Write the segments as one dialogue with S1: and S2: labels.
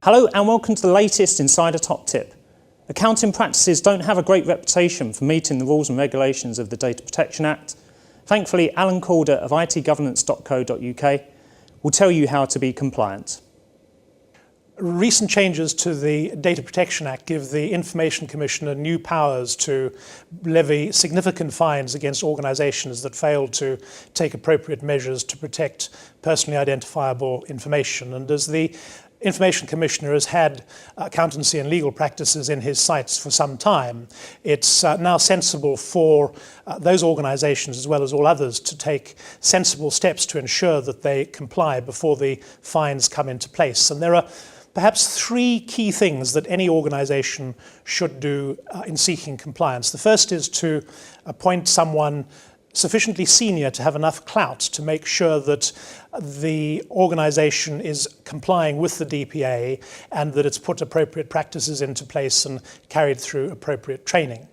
S1: Hello and welcome to the latest Insider Top Tip. Accounting practices don't have a great reputation for meeting the rules and regulations of the Data Protection Act. Thankfully, Alan Calder of itgovernance.co.uk will tell you how to be compliant.
S2: Recent changes to the Data Protection Act give the Information Commissioner new powers to levy significant fines against organisations that fail to take appropriate measures to protect personally identifiable information. And as the Information Commissioner has had accountancy and legal practices in his sights for some time, it's now sensible for those organisations, as well as all others, to take sensible steps to ensure that they comply before the fines come into place. And there are perhaps three key things that any organisation should do in seeking compliance. The first is to appoint someone sufficiently senior to have enough clout to make sure that the organisation is complying with the DPA and that it's put appropriate practices into place and carried through appropriate training.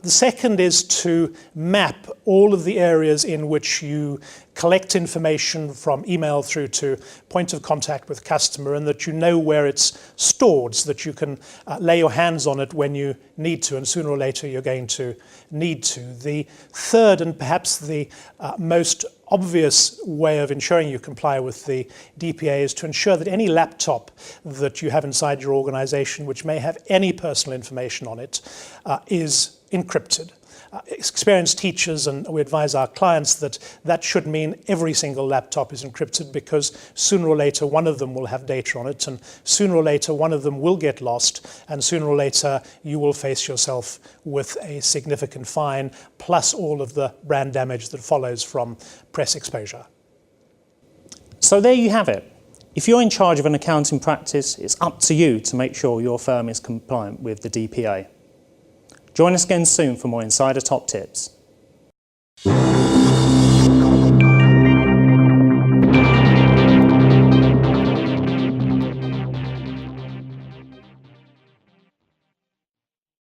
S2: The second is to map all of the areas in which you collect information from email through to point of contact with customer, and that you know where it's stored so that you can lay your hands on it when you need to, and sooner or later you're going to need to. The third, and perhaps the most obvious way of ensuring you comply with the DPA, is to ensure that any laptop that you have inside your organisation which may have any personal information on it is encrypted. Experienced teachers, and we advise our clients that that should mean every single laptop is encrypted, because sooner or later one of them will have data on it, and sooner or later one of them will get lost, and sooner or later you will face yourself with a significant fine, plus all of the brand damage that follows from press exposure.
S1: So there you have it. If you're in charge of an accounting practice, it's up to you to make sure your firm is compliant with the DPA. Join us again soon for more Insider Top Tips.